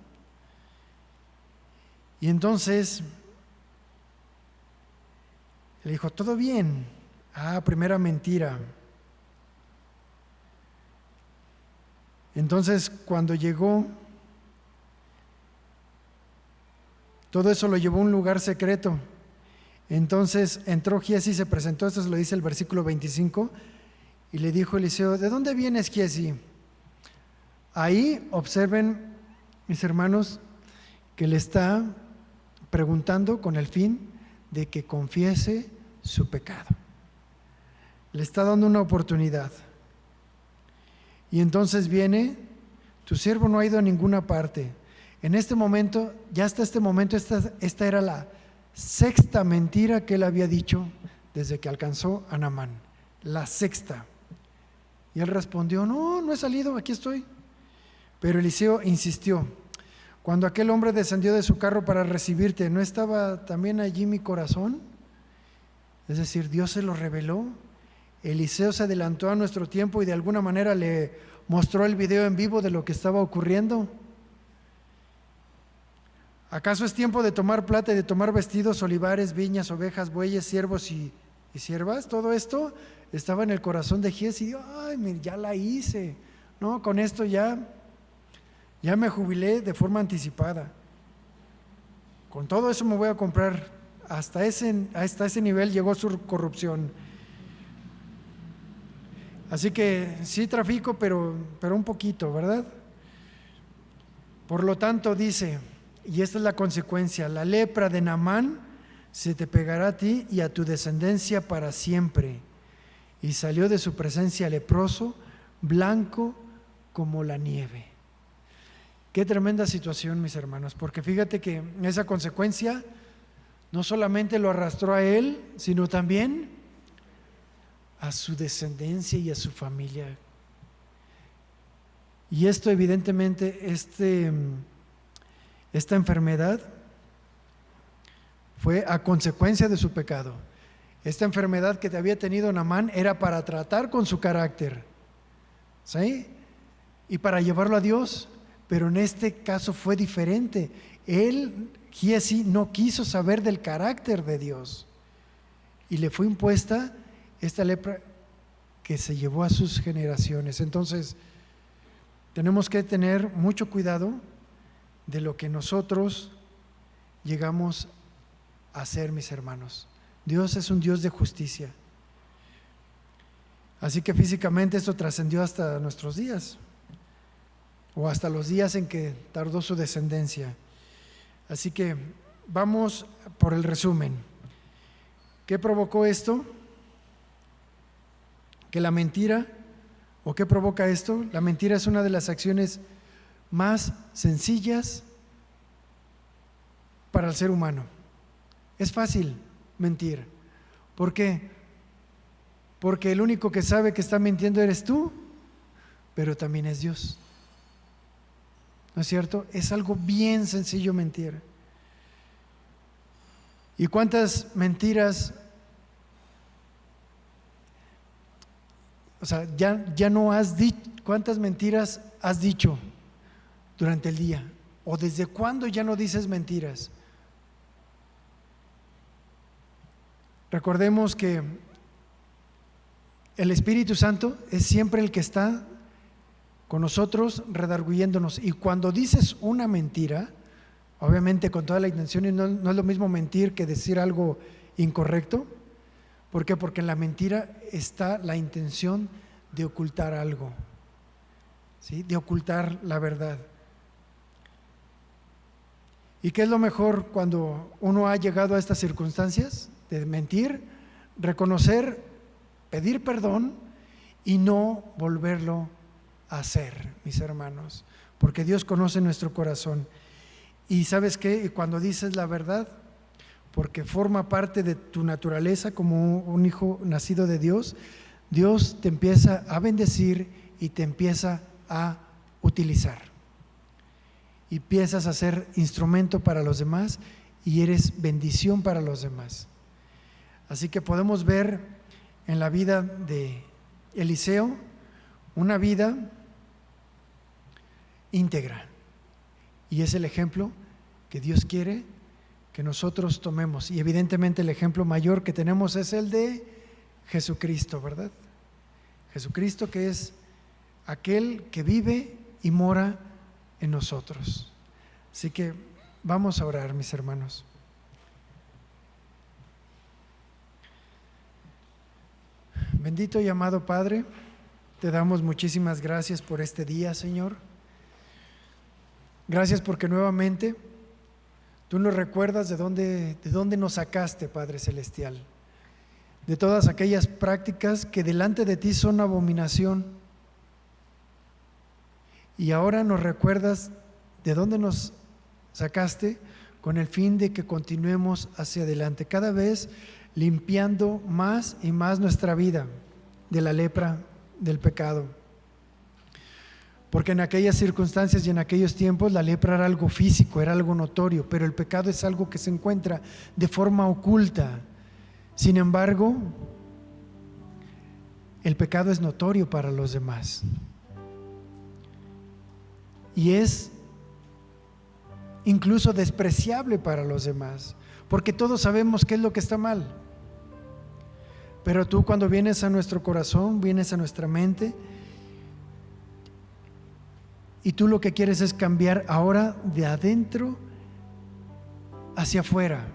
Y entonces le dijo, ¿todo bien? Primera mentira. Entonces, cuando llegó, todo eso lo llevó a un lugar secreto. Entonces entró Giezi y se presentó, esto se lo dice el versículo 25, y le dijo Eliseo, ¿de dónde vienes, Giezi? Ahí observen, mis hermanos, que le está preguntando con el fin de que confiese su pecado. Le está dando una oportunidad. Y entonces viene, tu siervo no ha ido a ninguna parte. En este momento, ya hasta este momento, esta era la sexta mentira que él había dicho desde que alcanzó a Naamán. La sexta. Y él respondió, no he salido, aquí estoy. Pero Eliseo insistió, cuando aquel hombre descendió de su carro para recibirte, ¿no estaba también allí mi corazón? Es decir, Dios se lo reveló. Eliseo se adelantó a nuestro tiempo y de alguna manera le mostró el video en vivo de lo que estaba ocurriendo. ¿Acaso es tiempo de tomar plata y de tomar vestidos, olivares, viñas, ovejas, bueyes, siervos y siervas? Todo esto estaba en el corazón de Giezi. Mira, ya la hice. No, con esto ya me jubilé de forma anticipada. con todo eso me voy a comprar. Hasta ese nivel llegó su corrupción. Así que sí trafico, pero un poquito, ¿verdad? Por lo tanto dice, y esta es la consecuencia: la lepra de Naamán se te pegará a ti y a tu descendencia para siempre. Y salió de su presencia leproso, blanco como la nieve. Qué tremenda situación, mis hermanos, porque fíjate que esa consecuencia no solamente lo arrastró a él, sino también a su descendencia y a su familia. Y esto evidentemente, esta enfermedad fue a consecuencia de su pecado. Esta enfermedad que te había tenido Naamán era para tratar con su carácter, ¿sí? Y para llevarlo a Dios, pero en este caso fue diferente. Giezi no quiso saber del carácter de Dios y le fue impuesta esta lepra que se llevó a sus generaciones. Entonces, tenemos que tener mucho cuidado de lo que nosotros llegamos a hacer, mis hermanos. Dios es un Dios de justicia. Así que físicamente esto trascendió hasta nuestros días, o hasta los días en que tardó su descendencia. Así que vamos por el resumen. ¿Qué provocó esto? Que la mentira, ¿o qué provoca esto? La mentira es una de las acciones más sencillas para el ser humano. Es fácil mentir. ¿Por qué? Porque el único que sabe que está mintiendo eres tú, pero también es Dios. ¿No es cierto? Es algo bien sencillo mentir. ¿Y cuántas mentiras? O sea, ya no has dicho, ¿cuántas mentiras has dicho durante el día? ¿O desde cuándo ya no dices mentiras? Recordemos que el Espíritu Santo es siempre el que está con nosotros, redarguyéndonos. Y cuando dices una mentira, obviamente con toda la intención, y no es lo mismo mentir que decir algo incorrecto. ¿Por qué? Porque en la mentira está la intención de ocultar algo, ¿sí? De ocultar la verdad. ¿Y qué es lo mejor cuando uno ha llegado a estas circunstancias de mentir? Reconocer, pedir perdón y no volverlo a hacer, mis hermanos, porque Dios conoce nuestro corazón. Y ¿sabes qué? Cuando dices la verdad, porque forma parte de tu naturaleza como un hijo nacido de Dios, Dios te empieza a bendecir y te empieza a utilizar. Y empiezas a ser instrumento para los demás y eres bendición para los demás. Así que podemos ver en la vida de Eliseo una vida íntegra. Y es el ejemplo que Dios quiere que nosotros tomemos. Y evidentemente el ejemplo mayor que tenemos es el de Jesucristo, ¿verdad? Jesucristo, que es aquel que vive y mora en nosotros. Así que vamos a orar, mis hermanos. Bendito y amado Padre, te damos muchísimas gracias por este día, Señor. Gracias porque nuevamente tú nos recuerdas de dónde nos sacaste, Padre Celestial, de todas aquellas prácticas que delante de ti son abominación. Y ahora nos recuerdas de dónde nos sacaste con el fin de que continuemos hacia adelante, cada vez limpiando más y más nuestra vida de la lepra del pecado. Porque en aquellas circunstancias y en aquellos tiempos la lepra era algo físico, era algo notorio, pero el pecado es algo que se encuentra de forma oculta. Sin embargo, el pecado es notorio para los demás. Y es incluso despreciable para los demás, porque todos sabemos qué es lo que está mal. Pero tú, cuando vienes a nuestro corazón, vienes a nuestra mente, y tú lo que quieres es cambiar ahora de adentro hacia afuera,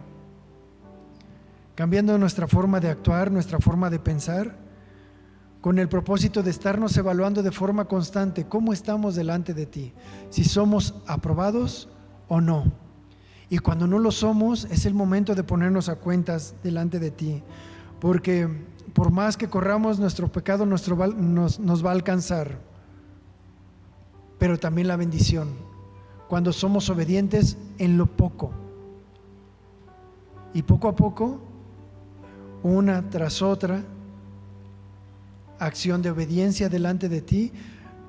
cambiando nuestra forma de actuar, nuestra forma de pensar, con el propósito de estarnos evaluando de forma constante cómo estamos delante de ti, si somos aprobados o no. Y cuando no lo somos, es el momento de ponernos a cuentas delante de ti, porque por más que corramos, nuestro pecado nos va a alcanzar, pero también la bendición, cuando somos obedientes en lo poco. Y poco a poco, una tras otra, acción de obediencia delante de ti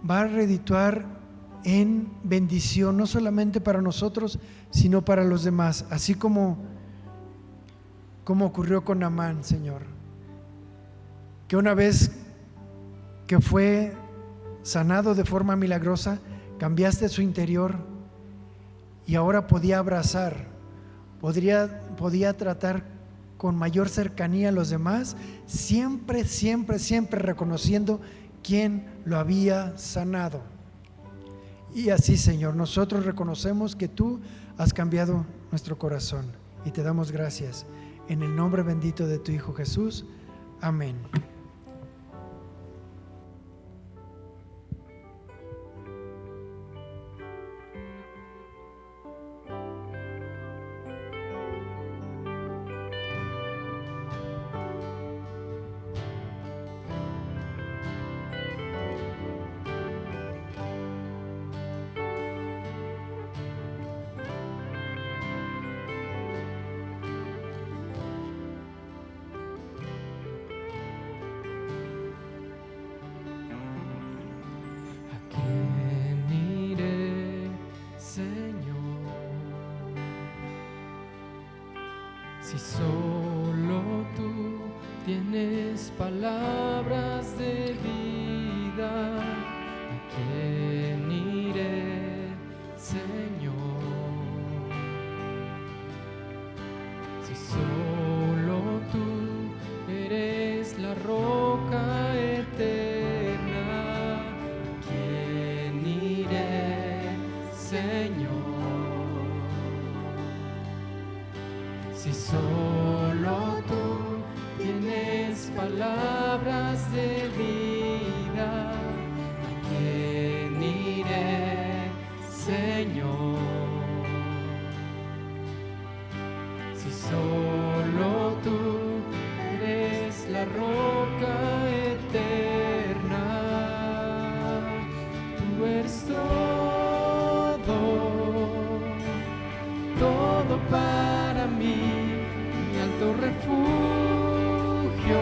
va a redituar en bendición, no solamente para nosotros, sino para los demás, así como ocurrió con Naamán, Señor, que una vez que fue sanado de forma milagrosa, cambiaste su interior y ahora podía abrazar, podía tratar con mayor cercanía a los demás, siempre reconociendo quién lo había sanado. Y así, Señor, nosotros reconocemos que tú has cambiado nuestro corazón y te damos gracias en el nombre bendito de tu Hijo Jesús. Amén. Si solo tú tienes palabras de vida, ¿a quién iré, Señor? Si solo tú eres la roca eterna, ¿a quién iré, Señor? Si solo tú tienes palabras de vida, ¿a quién iré, Señor? Si solo tú eres la roca eterna, tú eres todo para mí, mi alto refugio,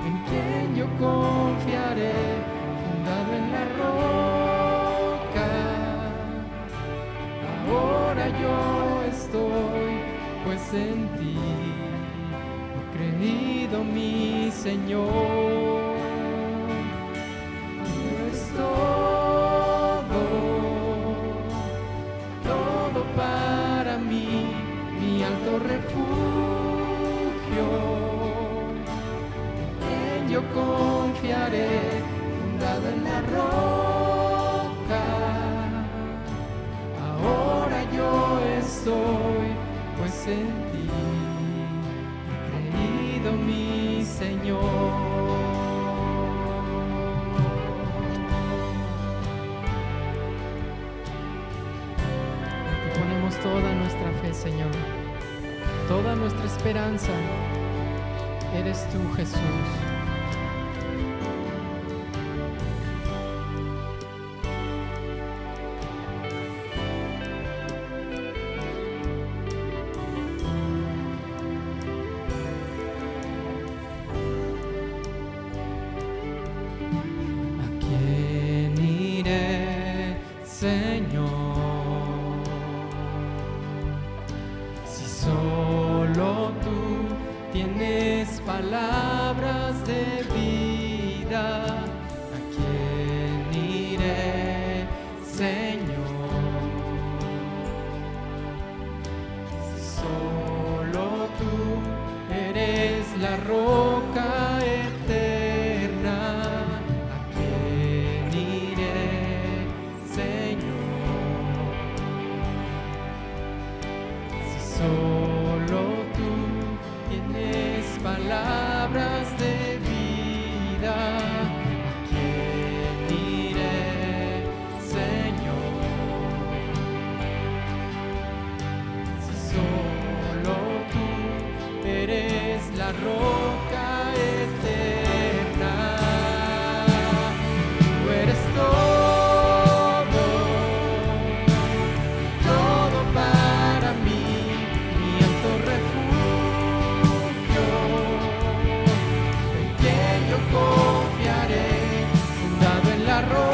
en quien yo confiaré, fundado en la roca. Ahora yo estoy pues en ti, he creído, mi Señor. Tú eres todo para mí, mi alto refugio, en quien yo confiaré, fundado en la roca. Ahora yo estoy pues en ti, he creído, mi Señor. Toda nuestra fe, Señor, toda nuestra esperanza, eres tú, Jesús. ¿A quién iré, Señor? Solo tú tienes palabras la roca.